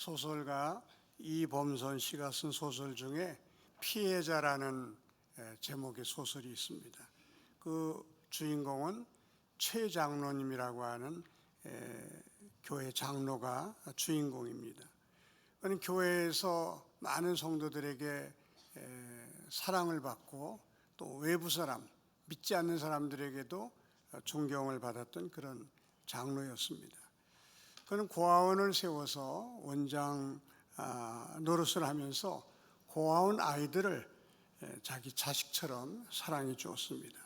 소설가 이범선 씨가 쓴 소설 중에 피해자라는 제목의 소설이 있습니다. 그 주인공은 최 장로님이라고 하는 교회 장로가 주인공입니다. 그는 교회에서 많은 성도들에게 사랑을 받고 또 외부 사람, 믿지 않는 사람들에게도 존경을 받았던 그런 장로였습니다. 그는 고아원을 세워서 원장 노릇을 하면서 고아원 아이들을 자기 자식처럼 사랑해 주었습니다.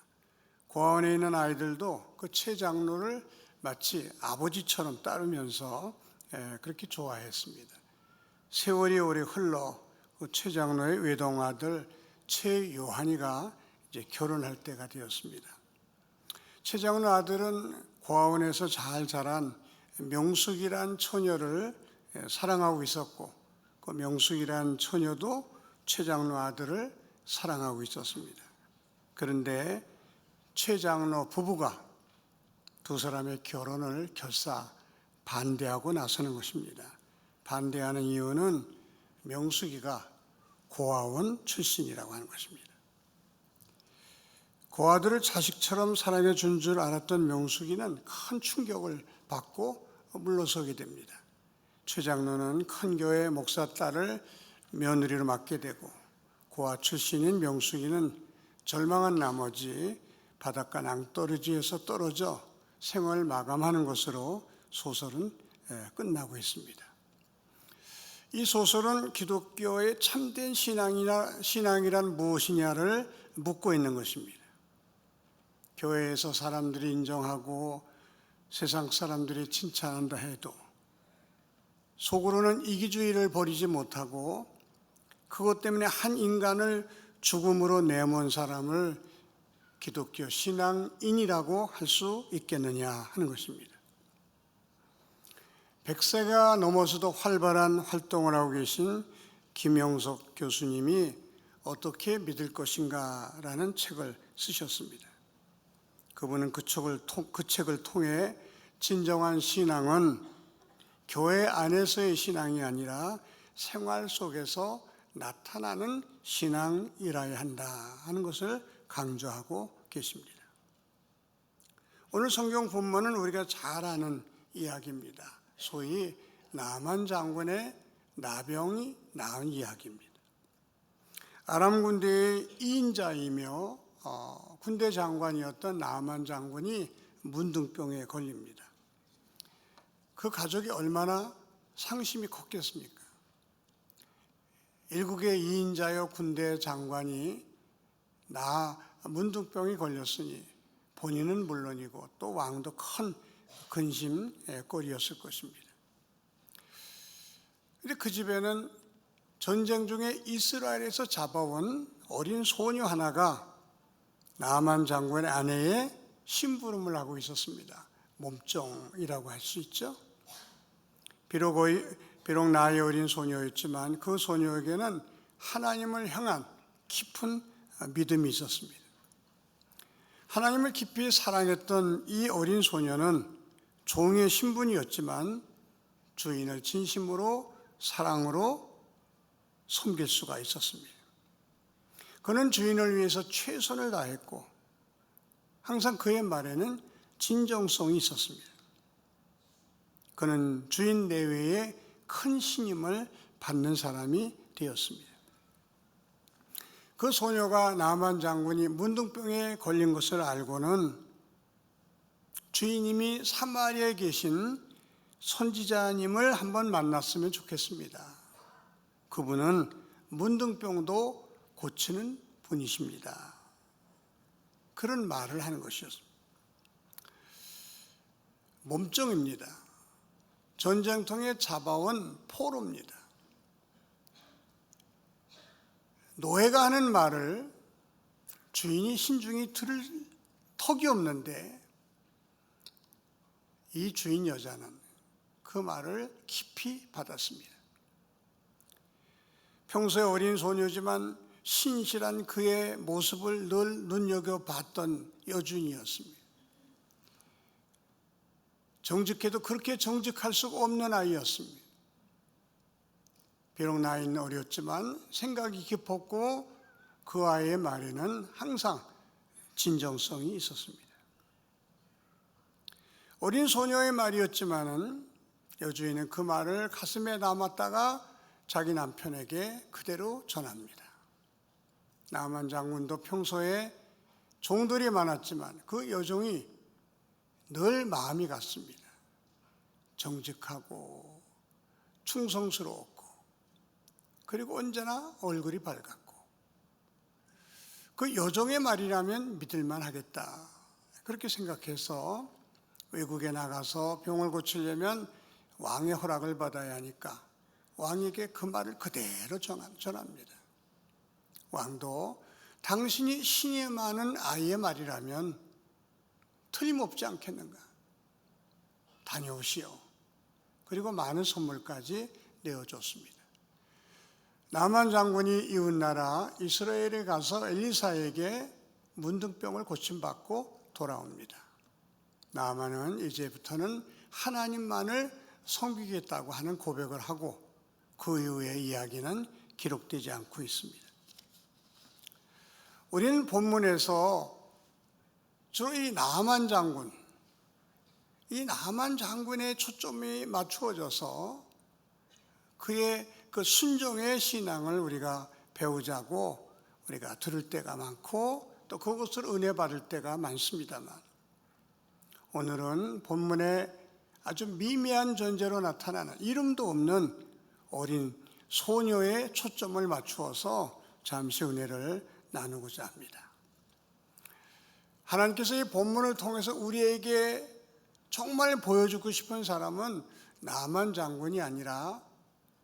고아원에 있는 아이들도 그 최 장로를 마치 아버지처럼 따르면서 그렇게 좋아했습니다. 세월이 오래 흘러 그 최 장로의 외동아들 최요한이가 이제 결혼할 때가 되었습니다. 최 장로 아들은 고아원에서 잘 자란 명숙이란 처녀를 사랑하고 있었고, 그 명숙이란 처녀도 최 장로 아들을 사랑하고 있었습니다. 그런데 최 장로 부부가 두 사람의 결혼을 결사 반대하고 나서는 것입니다. 반대하는 이유는 명숙이가 고아원 출신이라고 하는 것입니다. 고아들을 자식처럼 사랑해 준 줄 알았던 명숙이는 큰 충격을 받고 물러서게 됩니다. 최 장로는 큰 교회 목사 딸을 며느리로 맡게 되고, 고아 출신인 명숙이는 절망한 나머지 바닷가 낭떠러지에서 떨어져 생을 마감하는 것으로 소설은 끝나고 있습니다. 이 소설은 기독교의 참된 신앙이란 무엇이냐를 묻고 있는 것입니다. 교회에서 사람들이 인정하고 세상 사람들이 칭찬한다 해도 속으로는 이기주의를 버리지 못하고 그것 때문에 한 인간을 죽음으로 내몬 사람을 기독교 신앙인이라고 할 수 있겠느냐 하는 것입니다. 100세가 넘어서도 활발한 활동을 하고 계신 김영석 교수님이 어떻게 믿을 것인가 라는 책을 쓰셨습니다. 그분은 그 책을 통해 진정한 신앙은 교회 안에서의 신앙이 아니라 생활 속에서 나타나는 신앙이라야 한다 하는 것을 강조하고 계십니다. 오늘 성경 본문은 우리가 잘 아는 이야기입니다. 소위 나만 장군의 나병이 나은 이야기입니다. 아람 군대의 2인자이며 군대 장관이었던 나만 장군이 문둥병에 걸립니다. 그 가족이 얼마나 상심이 컸겠습니까? 일국의 2인자여 군대 장관이 문둥병이 걸렸으니 본인은 물론이고 또 왕도 큰 근심거리였을 것입니다. 그런데 그 집에는 전쟁 중에 이스라엘에서 잡아온 어린 소녀 하나가 나만 장군의 아내의 심부름을 하고 있었습니다. 몸종이라고 할 수 있죠. 비록 나이 어린 소녀였지만 그 소녀에게는 하나님을 향한 깊은 믿음이 있었습니다. 하나님을 깊이 사랑했던 이 어린 소녀는 종의 신분이었지만 주인을 진심으로 사랑으로 섬길 수가 있었습니다. 그는 주인을 위해서 최선을 다했고 항상 그의 말에는 진정성이 있었습니다. 그는 주인 내외에 큰 신임을 받는 사람이 되었습니다. 그 소녀가 나만 장군이 문둥병에 걸린 것을 알고는 주인님이 사마리아에 계신 선지자님을 한번 만났으면 좋겠습니다. 그분은 문둥병도 고치는 분이십니다. 그런 말을 하는 것이었습니다. 몸종입니다. 전쟁통에 잡아온 포로입니다. 노예가 하는 말을 주인이 신중히 들을 턱이 없는데 이 주인 여자는 그 말을 깊이 받았습니다. 평소에 어린 소녀지만 신실한 그의 모습을 늘 눈여겨봤던 여주인이었습니다. 정직해도 그렇게 정직할 수가 없는 아이였습니다. 비록 나이는 어렸지만 생각이 깊었고 그 아이의 말에는 항상 진정성이 있었습니다. 어린 소녀의 말이었지만은 여주인은 그 말을 가슴에 담았다가 자기 남편에게 그대로 전합니다. 나만 장군도 평소에 종들이 많았지만 그 여종이 늘 마음이 같습니다. 정직하고 충성스러웠고 그리고 언제나 얼굴이 밝았고 그 여종의 말이라면 믿을만 하겠다. 그렇게 생각해서 외국에 나가서 병을 고치려면 왕의 허락을 받아야 하니까 왕에게 그 말을 그대로 전합니다. 왕도 당신이 신이 많은 아이의 말이라면 틀림없지 않겠는가? 다녀오시오. 그리고 많은 선물까지 내어줬습니다. 나만 장군이 이웃나라 이스라엘에 가서 엘리사에게 문둥병을 고침받고 돌아옵니다. 나만은 이제부터는 하나님만을 섬기겠다고 하는 고백을 하고 그 이후의 이야기는 기록되지 않고 있습니다. 우리는 본문에서 주로 이 나만 장군의 초점이 맞추어져서 그의 그 순종의 신앙을 우리가 배우자고 우리가 들을 때가 많고 또 그것을 은혜 받을 때가 많습니다만 오늘은 본문에 아주 미미한 존재로 나타나는 이름도 없는 어린 소녀의 초점을 맞추어서 잠시 은혜를 나누고자 합니다. 하나님께서 이 본문을 통해서 우리에게 정말 보여주고 싶은 사람은 나만 장군이 아니라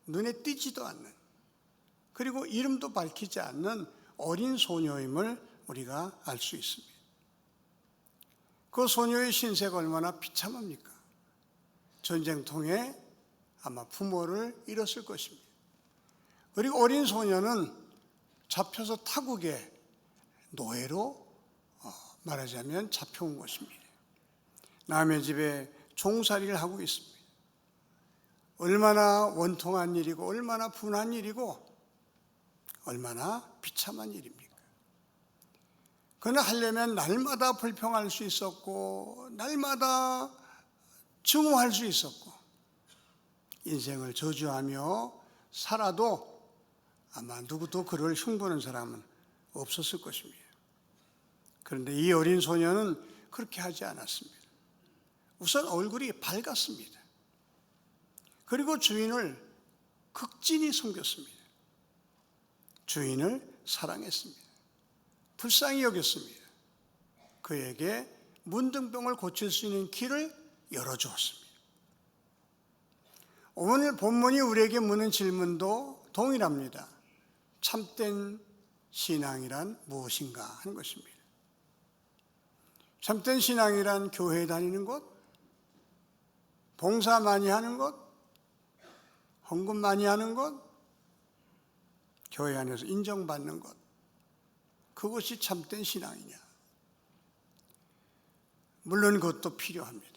눈에 띄지도 않는 그리고 이름도 밝히지 않는 어린 소녀임을 우리가 알 수 있습니다. 그 소녀의 신세가 얼마나 비참합니까? 전쟁통에 아마 부모를 잃었을 것입니다. 그리고 어린 소녀는 잡혀서 타국의 노예로 말하자면 잡혀온 것입니다. 남의 집에 종살이를 하고 있습니다. 얼마나 원통한 일이고 얼마나 분한 일이고 얼마나 비참한 일입니까? 그는 하려면 날마다 불평할 수 있었고 날마다 증오할 수 있었고 인생을 저주하며 살아도 아마 누구도 그를 흉보는 사람은 없었을 것입니다. 그런데 이 어린 소녀는 그렇게 하지 않았습니다. 우선 얼굴이 밝았습니다. 그리고 주인을 극진히 섬겼습니다. 주인을 사랑했습니다. 불쌍히 여겼습니다. 그에게 문둥병을 고칠 수 있는 길을 열어주었습니다. 오늘 본문이 우리에게 묻는 질문도 동일합니다. 참된 신앙이란 무엇인가 하는 것입니다. 참된 신앙이란 교회에 다니는 것, 봉사 많이 하는 것, 헌금 많이 하는 것, 교회 안에서 인정받는 것, 그것이 참된 신앙이냐? 물론 그것도 필요합니다.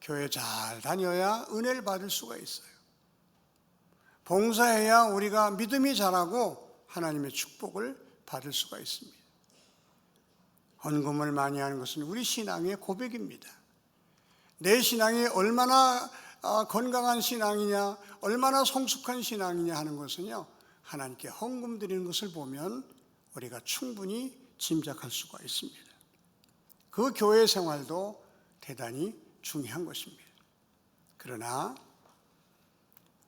교회 잘 다녀야 은혜를 받을 수가 있어요. 봉사해야 우리가 믿음이 자라고 하나님의 축복을 받을 수가 있습니다. 헌금을 많이 하는 것은 우리 신앙의 고백입니다. 내 신앙이 얼마나 건강한 신앙이냐, 얼마나 성숙한 신앙이냐 하는 것은요, 하나님께 헌금 드리는 것을 보면 우리가 충분히 짐작할 수가 있습니다. 그 교회 생활도 대단히 중요한 것입니다. 그러나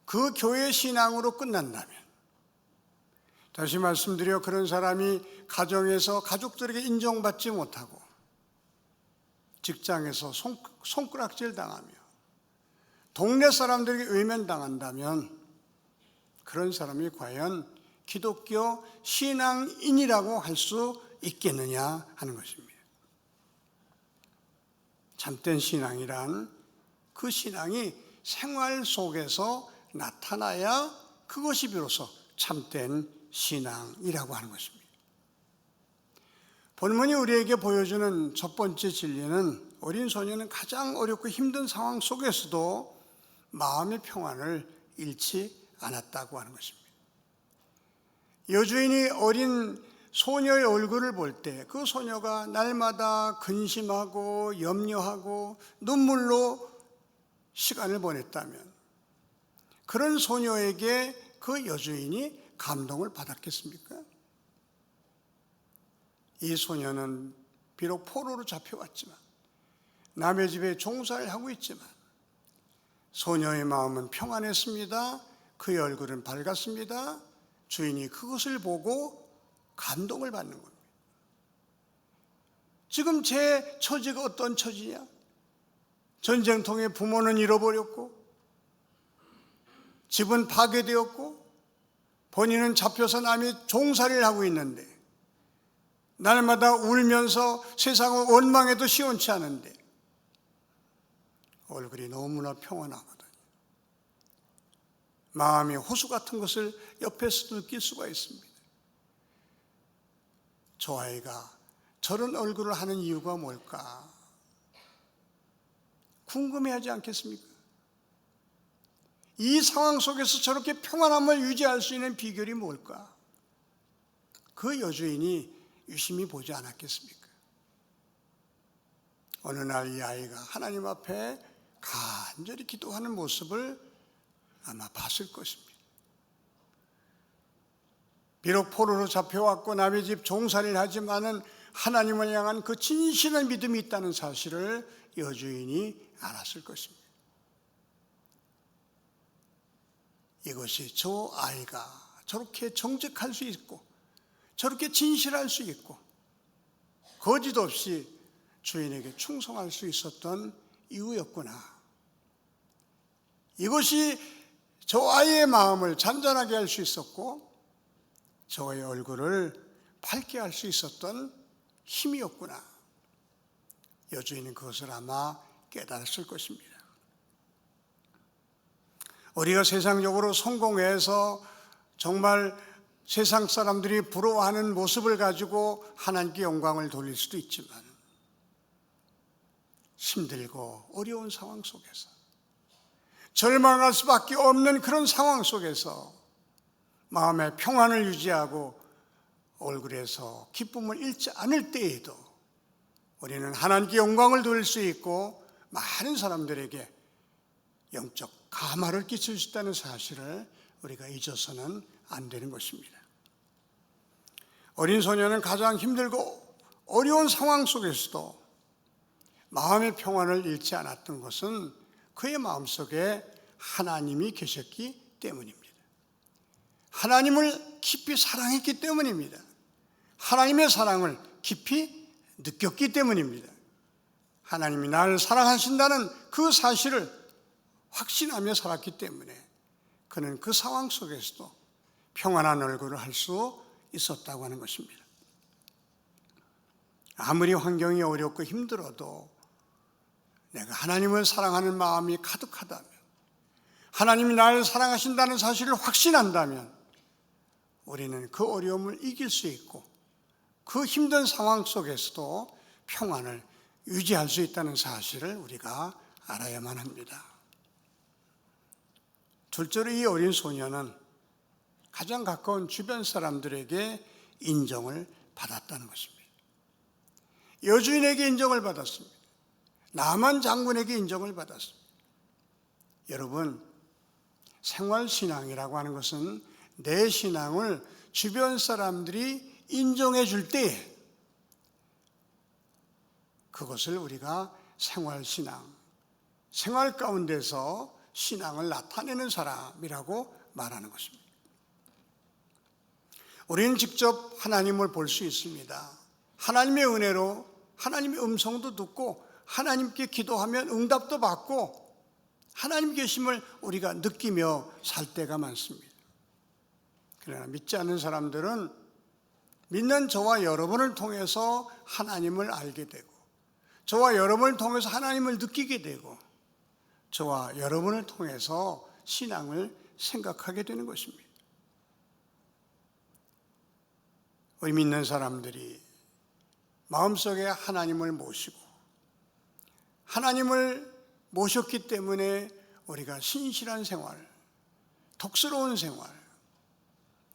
그 교회 신앙으로 끝난다면, 다시 말씀드려 그런 사람이 가정에서 가족들에게 인정받지 못하고 직장에서 손가락질 당하며 동네 사람들에게 외면당한다면 그런 사람이 과연 기독교 신앙인이라고 할 수 있겠느냐 하는 것입니다. 참된 신앙이란 그 신앙이 생활 속에서 나타나야 그것이 비로소 참된 신앙이라고 하는 것입니다. 본문이 우리에게 보여주는 첫 번째 진리는 어린 소녀는 가장 어렵고 힘든 상황 속에서도 마음의 평안을 잃지 않았다고 하는 것입니다. 여주인이 어린 소녀의 얼굴을 볼 때 그 소녀가 날마다 근심하고 염려하고 눈물로 시간을 보냈다면 그런 소녀에게 그 여주인이 감동을 받았겠습니까? 이 소녀는 비록 포로로 잡혀왔지만 남의 집에 종사를 하고 있지만 소녀의 마음은 평안했습니다. 그의 얼굴은 밝았습니다. 주인이 그것을 보고 감동을 받는 겁니다. 지금 제 처지가 어떤 처지냐? 전쟁통에 부모는 잃어버렸고 집은 파괴되었고 본인은 잡혀서 남의 종살이를 하고 있는데 날마다 울면서 세상을 원망해도 시원치 않은데 얼굴이 너무나 평안하거든요. 마음이 호수 같은 것을 옆에서 느낄 수가 있습니다. 저 아이가 저런 얼굴을 하는 이유가 뭘까? 궁금해하지 않겠습니까? 이 상황 속에서 저렇게 평안함을 유지할 수 있는 비결이 뭘까? 그 여주인이 유심히 보지 않았겠습니까? 어느 날 이 아이가 하나님 앞에 간절히 기도하는 모습을 아마 봤을 것입니다. 비록 포로로 잡혀왔고 남의 집 종살이를 하지만은 하나님을 향한 그 진실한 믿음이 있다는 사실을 여주인이 알았을 것입니다. 이것이 저 아이가 저렇게 정직할 수 있고 저렇게 진실할 수 있고 거짓 없이 주인에게 충성할 수 있었던 이유였구나. 이것이 저 아이의 마음을 잔잔하게 할 수 있었고 저의 얼굴을 밝게 할 수 있었던 힘이었구나. 여주인은 그것을 아마 깨달았을 것입니다. 우리가 세상적으로 성공해서 정말 세상 사람들이 부러워하는 모습을 가지고 하나님께 영광을 돌릴 수도 있지만 힘들고 어려운 상황 속에서 절망할 수밖에 없는 그런 상황 속에서 마음의 평안을 유지하고 얼굴에서 기쁨을 잃지 않을 때에도 우리는 하나님께 영광을 돌릴 수 있고 많은 사람들에게 영적 감화를 끼칠 수 있다는 사실을 우리가 잊어서는 안 되는 것입니다. 어린 소녀는 가장 힘들고 어려운 상황 속에서도 마음의 평안을 잃지 않았던 것은 그의 마음속에 하나님이 계셨기 때문입니다. 하나님을 깊이 사랑했기 때문입니다. 하나님의 사랑을 깊이 느꼈기 때문입니다. 하나님이 나를 사랑하신다는 그 사실을 확신하며 살았기 때문에 그는 그 상황 속에서도 평안한 얼굴을 할 수 있었다고 하는 것입니다. 아무리 환경이 어렵고 힘들어도 내가 하나님을 사랑하는 마음이 가득하다면, 하나님이 나를 사랑하신다는 사실을 확신한다면 우리는 그 어려움을 이길 수 있고 그 힘든 상황 속에서도 평안을 유지할 수 있다는 사실을 우리가 알아야만 합니다. 둘째로 이 어린 소녀는 가장 가까운 주변 사람들에게 인정을 받았다는 것입니다. 여주인에게 인정을 받았습니다. 나만 장군에게 인정을 받았습니다. 여러분, 생활신앙이라고 하는 것은 내 신앙을 주변 사람들이 인정해 줄 때 그것을 우리가 생활신앙, 생활 가운데서 신앙을 나타내는 사람이라고 말하는 것입니다. 우리는 직접 하나님을 볼 수 있습니다. 하나님의 은혜로 하나님의 음성도 듣고 하나님께 기도하면 응답도 받고 하나님 계심을 우리가 느끼며 살 때가 많습니다. 그러나 믿지 않는 사람들은 믿는 저와 여러분을 통해서 하나님을 알게 되고 저와 여러분을 통해서 하나님을 느끼게 되고 저와 여러분을 통해서 신앙을 생각하게 되는 것입니다. 우리 믿는 사람들이 마음속에 하나님을 모시고 하나님을 모셨기 때문에 우리가 신실한 생활, 덕스러운 생활,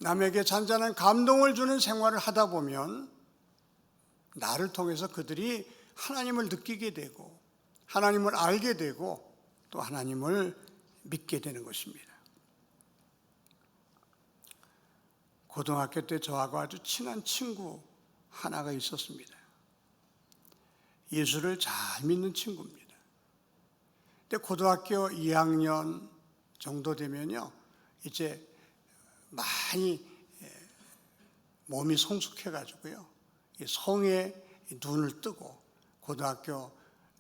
남에게 잔잔한 감동을 주는 생활을 하다 보면 나를 통해서 그들이 하나님을 느끼게 되고 하나님을 알게 되고 또 하나님을 믿게 되는 것입니다. 고등학교 때 저하고 아주 친한 친구 하나가 있었습니다. 예수를 잘 믿는 친구입니다. 근데 고등학교 2학년 정도 되면요, 이제 많이 몸이 성숙해가지고요, 성에 눈을 뜨고 고등학교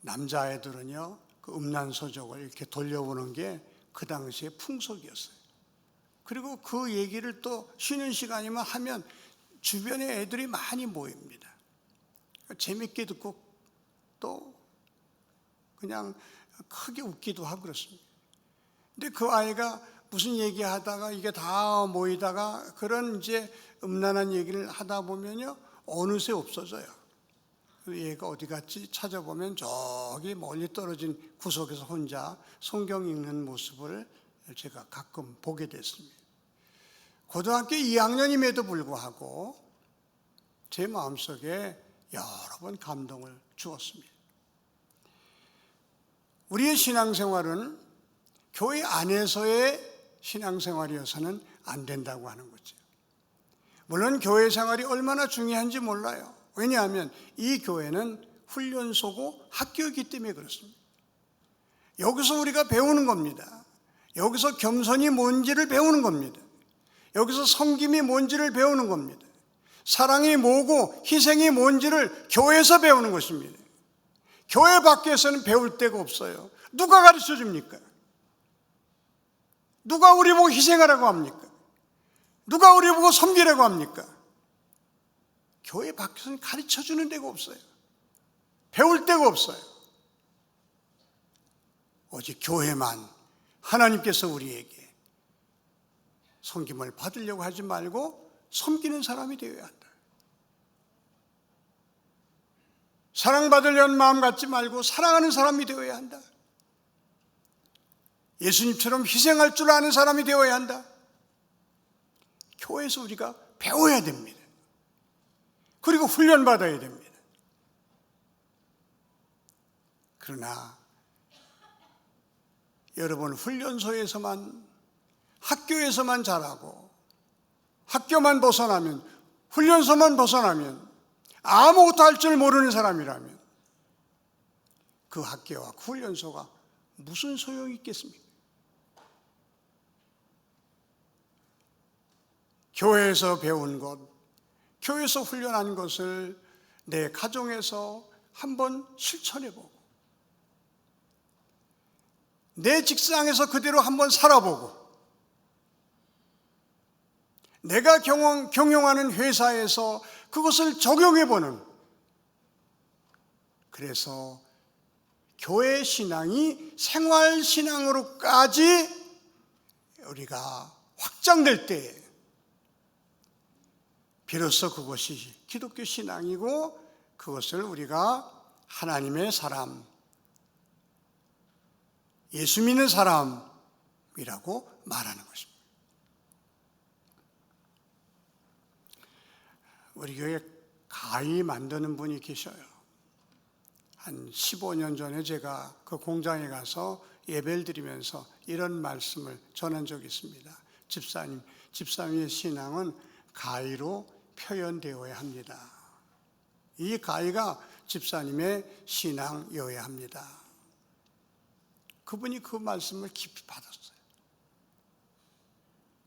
남자애들은요, 그 음란서적을 이렇게 돌려보는 게 그 당시에 풍속이었어요. 그리고 그 얘기를 또 쉬는 시간이면 하면 주변에 애들이 많이 모입니다. 재밌게 듣고 또 그냥 크게 웃기도 하고 그렇습니다. 근데 그 아이가 무슨 얘기하다가 이게 다 모이다가 그런 이제 음란한 얘기를 하다 보면요, 어느새 없어져요. 얘가 어디 갔지 찾아보면 저기 멀리 떨어진 구석에서 혼자 성경 읽는 모습을 제가 가끔 보게 됐습니다. 고등학교 2학년임에도 불구하고 제 마음속에 여러 번 감동을 주었습니다. 우리의 신앙생활은 교회 안에서의 신앙생활이어서는 안 된다고 하는 거죠. 물론 교회 생활이 얼마나 중요한지 몰라요. 왜냐하면 이 교회는 훈련소고 학교이기 때문에 그렇습니다. 여기서 우리가 배우는 겁니다. 여기서 겸손이 뭔지를 배우는 겁니다. 여기서 섬김이 뭔지를 배우는 겁니다. 사랑이 뭐고 희생이 뭔지를 교회에서 배우는 것입니다. 교회 밖에서는 배울 데가 없어요. 누가 가르쳐 줍니까? 누가 우리 보고 희생하라고 합니까? 누가 우리 보고 섬기라고 합니까? 교회 밖에서는 가르쳐 주는 데가 없어요. 배울 데가 없어요. 오직 교회만 하나님께서 우리에게 섬김을 받으려고 하지 말고 섬기는 사람이 되어야 한다. 사랑받으려는 마음 갖지 말고 사랑하는 사람이 되어야 한다. 예수님처럼 희생할 줄 아는 사람이 되어야 한다. 교회에서 우리가 배워야 됩니다. 그리고 훈련받아야 됩니다. 그러나 여러분, 훈련소에서만, 학교에서만 자라고 학교만 벗어나면, 훈련소만 벗어나면 아무것도 할 줄 모르는 사람이라면 그 학교와 그 훈련소가 무슨 소용이 있겠습니까? 교회에서 배운 것, 교회에서 훈련한 것을 내 가정에서 한번 실천해보고 내 직장에서 그대로 한번 살아보고 내가 경영하는 회사에서 그것을 적용해보는, 그래서 교회 신앙이 생활 신앙으로까지 우리가 확장될 때 비로소 그것이 기독교 신앙이고 그것을 우리가 하나님의 사람, 예수 믿는 사람이라고 말하는 것입니다. 우리 교회에 가위 만드는 분이 계셔요. 한 15년 전에 제가 그 공장에 가서 예배를 드리면서 이런 말씀을 전한 적이 있습니다. 집사님의 신앙은 가위로 표현되어야 합니다. 이 가위가 집사님의 신앙이어야 합니다. 그분이 그 말씀을 깊이 받았어요.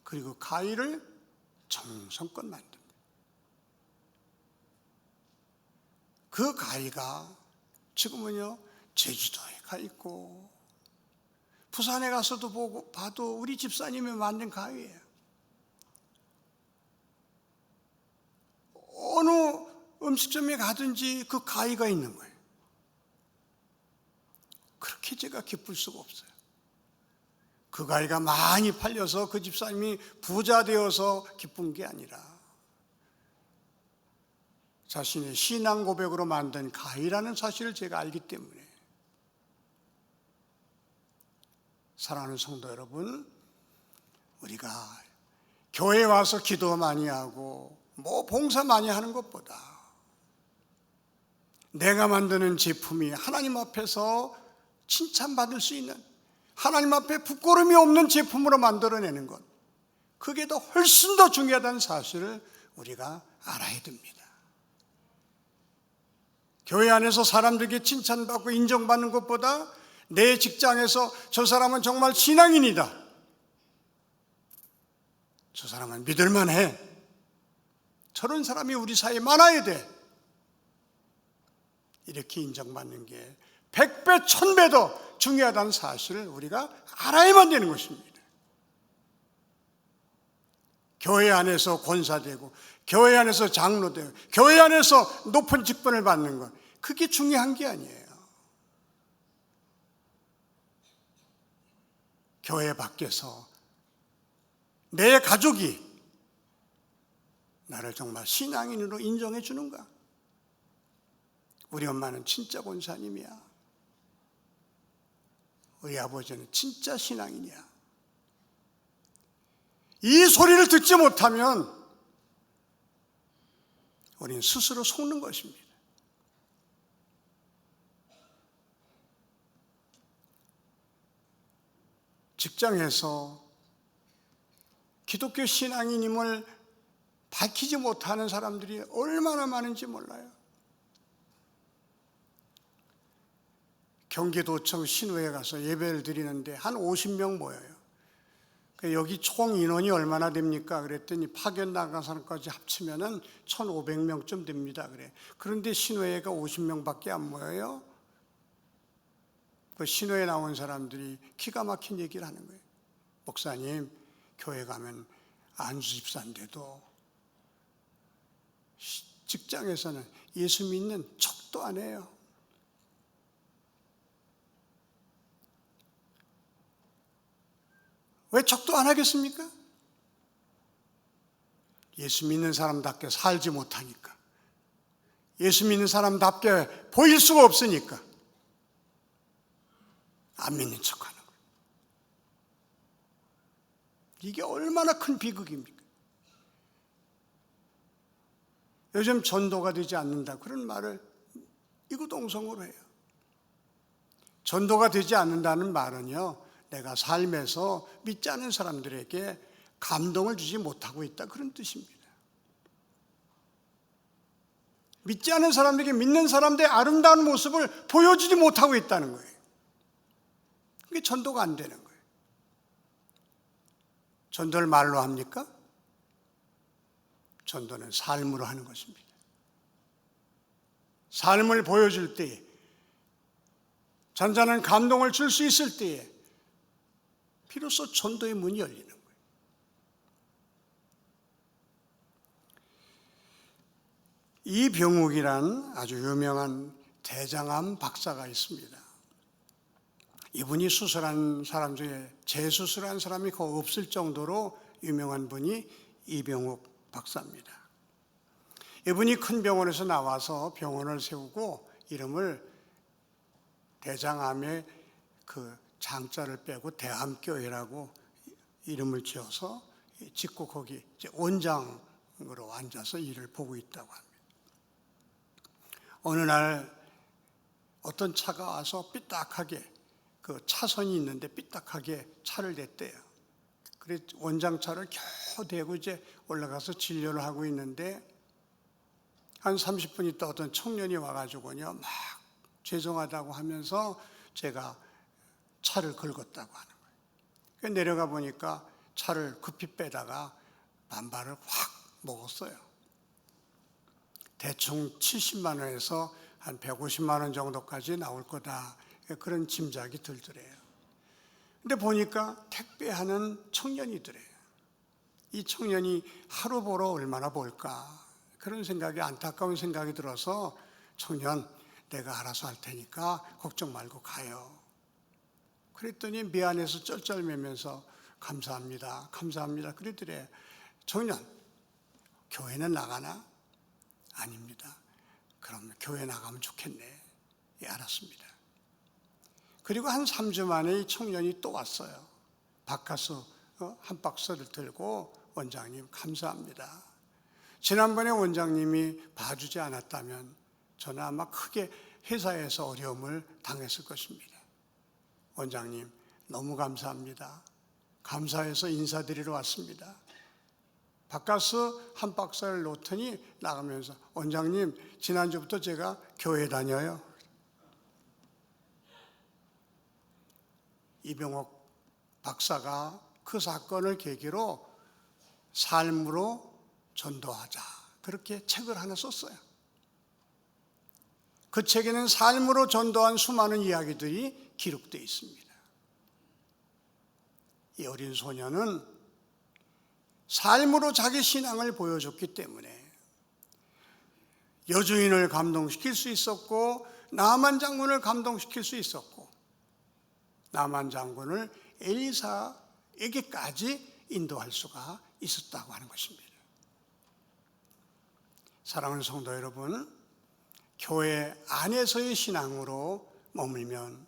그리고 가위를 정성껏 만듭니다. 그 가위가 지금은요, 제주도에 가 있고 부산에 가서도 봐도 우리 집사님이 만든 가위예요. 어느 음식점에 가든지 그 가위가 있는 거예요. 그렇게 제가 기쁠 수가 없어요. 그 가위가 많이 팔려서 그 집사님이 부자 되어서 기쁜 게 아니라 자신의 신앙 고백으로 만든 가위라는 사실을 제가 알기 때문에, 사랑하는 성도 여러분, 우리가 것보다, 교회에 와서 기도 많이 하고 뭐 봉사 많이 하는 것보다 내가 만드는 제품이 하나님 앞에서 칭찬받을 수 있는, 하나님 앞에 부끄러움이 없는 제품으로 만들어내는 것, 그게 더 훨씬 더 중요하다는 사실을 우리가 알아야 됩니다. 교회 안에서 사람들에게 칭찬받고 인정받는 것보다 내 직장에서 저 사람은 정말 신앙인이다, 저 사람은 믿을만해, 저런 사람이 우리 사이에 많아야 돼, 이렇게 인정받는 게 100배, 1000배 더 중요하다는 사실을 우리가 알아야만 되는 것입니다. 교회 안에서 권사되고, 교회 안에서 장로되고, 교회 안에서 높은 직분을 받는 것, 그게 중요한 게 아니에요. 교회 밖에서 내 가족이 나를 정말 신앙인으로 인정해 주는가? 우리 엄마는 진짜 권사님이야, 우리 아버지는 진짜 신앙인이야, 이 소리를 듣지 못하면 우리는 스스로 속는 것입니다. 직장에서 기독교 신앙인임을 밝히지 못하는 사람들이 얼마나 많은지 몰라요. 경기도청 신우에 가서 예배를 드리는데 한 50명 모여요. 여기 총 인원이 얼마나 됩니까? 그랬더니 파견 나간 사람까지 합치면은 1,500명쯤 됩니다. 그런데 신우회가 50명밖에 안 모여요. 그 신우회 나온 사람들이 기가 막힌 얘기를 하는 거예요. 목사님, 교회 가면 안수 집사인데도 직장에서는 예수 믿는 척도 안 해요. 왜 척도 안 하겠습니까? 예수 믿는 사람답게 살지 못하니까, 예수 믿는 사람답게 보일 수가 없으니까 안 믿는 척하는 거예요. 이게 얼마나 큰 비극입니까? 요즘 전도가 되지 않는다 그런 말을 이구동성으로 해요. 전도가 되지 않는다는 말은요, 내가 삶에서 믿지 않는 사람들에게 감동을 주지 못하고 있다, 그런 뜻입니다. 믿지 않는 사람들에게 믿는 사람들의 아름다운 모습을 보여주지 못하고 있다는 거예요. 그게 전도가 안 되는 거예요. 전도를 말로 합니까? 전도는 삶으로 하는 것입니다. 삶을 보여줄 때에, 잔잔한 감동을 줄 수 있을 때에 비로소 전도의 문이 열리는 거예요. 이병욱이란 아주 유명한 대장암 박사가 있습니다. 이분이 수술한 사람 중에 재수술한 사람이 거의 없을 정도로 유명한 분이 이병욱 박사입니다. 이분이 큰 병원에서 나와서 병원을 세우고 이름을 대장암의 그 장자를 빼고 대암교회라고 이름을 지어서 짓고 거기 이제 원장으로 앉아서 일을 보고 있다고 합니다. 어느 날 어떤 차가 와서 삐딱하게, 그 차선이 있는데 삐딱하게 차를 댔대요. 그래 원장차를 겨우 대고 이제 올라가서 진료를 하고 있는데 한 30분 있다 어떤 청년이 와가지고요, 막 죄송하다고 하면서 제가 차를 긁었다고 하는 거예요. 내려가 보니까 차를 급히 빼다가 반발을 확 먹었어요. 대충 70만 원에서 한 150만 원 정도까지 나올 거다, 그런 짐작이 들더래요. 근데 보니까 택배하는 청년이더래요. 이 청년이 하루 벌어 얼마나 벌까, 그런 생각이, 안타까운 생각이 들어서 청년, 내가 알아서 할 테니까 걱정 말고 가요. 그랬더니 미안해서 쩔쩔매면서 감사합니다, 감사합니다 그러더래요. 청년, 교회는 나가나? 아닙니다. 그럼 교회 나가면 좋겠네. 예, 알았습니다. 그리고 한 3주 만에 이 청년이 또 왔어요. 바카스 한 박스를 들고 원장님 감사합니다. 지난번에 원장님이 봐주지 않았다면 저는 아마 크게 회사에서 어려움을 당했을 것입니다. 원장님 너무 감사합니다. 감사해서 인사드리러 왔습니다. 바카스 한 박스를 놓더니 나가면서 원장님 지난주부터 제가 교회 다녀요. 이병옥 박사가 그 사건을 계기로 삶으로 전도하자 그렇게 책을 하나 썼어요. 그 책에는 삶으로 전도한 수많은 이야기들이 기록되어 있습니다. 이 어린 소녀는 삶으로 자기 신앙을 보여줬기 때문에 여주인을 감동시킬 수 있었고 나만 장군을 감동시킬 수 있었고 나만 장군을 엘리사에게까지 인도할 수가 있었다고 하는 것입니다. 사랑하는 성도 여러분, 교회 안에서의 신앙으로 머물면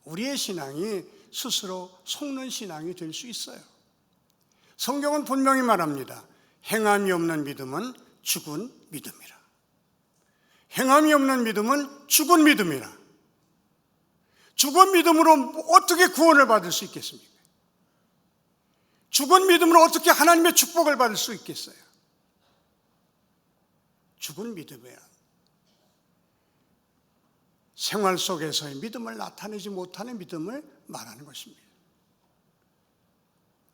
우리의 신앙이 스스로 속는 신앙이 될 수 있어요. 성경은 분명히 말합니다. 행함이 없는 믿음은 죽은 믿음이라. 행함이 없는 믿음은 죽은 믿음이라. 죽은 믿음으로 어떻게 구원을 받을 수 있겠습니까? 죽은 믿음으로 어떻게 하나님의 축복을 받을 수 있겠어요? 죽은 믿음이야. 생활 속에서의 믿음을 나타내지 못하는 믿음을 말하는 것입니다.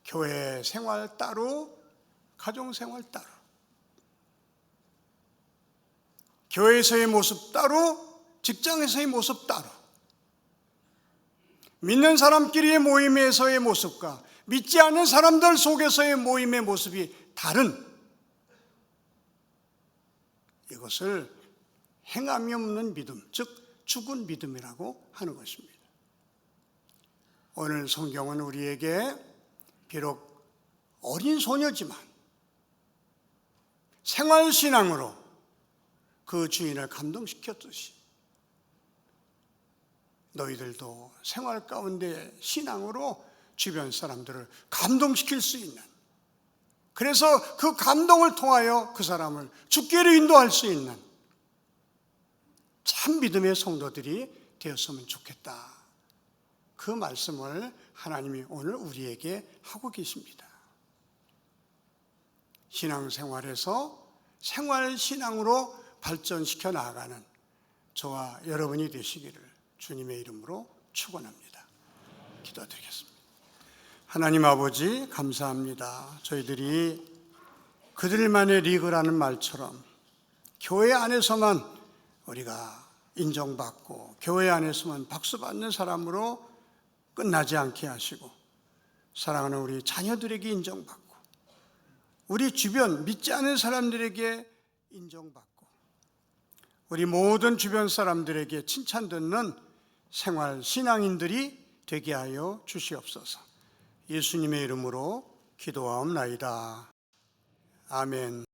교회 생활 따로, 가정 생활 따로, 교회에서의 모습 따로, 직장에서의 모습 따로, 믿는 사람끼리의 모임에서의 모습과 믿지 않는 사람들 속에서의 모임의 모습이 다른 이것을 행함이 없는 믿음, 즉 죽은 믿음이라고 하는 것입니다. 오늘 성경은 우리에게 비록 어린 소녀지만 생활신앙으로 그 주인을 감동시켰듯이 너희들도 생활 가운데 신앙으로 주변 사람들을 감동시킬 수 있는, 그래서 그 감동을 통하여 그 사람을 주께로 인도할 수 있는 참 믿음의 성도들이 되었으면 좋겠다. 그 말씀을 하나님이 오늘 우리에게 하고 계십니다. 신앙생활에서 생활신앙으로 발전시켜 나아가는 저와 여러분이 되시기를 주님의 이름으로 축원합니다. 기도드리겠습니다. 하나님 아버지 감사합니다. 저희들이 그들만의 리그라는 말처럼 교회 안에서만 우리가 인정받고 교회 안에서만 박수받는 사람으로 끝나지 않게 하시고 사랑하는 우리 자녀들에게 인정받고 우리 주변 믿지 않는 사람들에게 인정받고 우리 모든 주변 사람들에게 칭찬 듣는 생활 신앙인들이 되게 하여 주시옵소서. 예수님의 이름으로 기도하옵나이다. 아멘.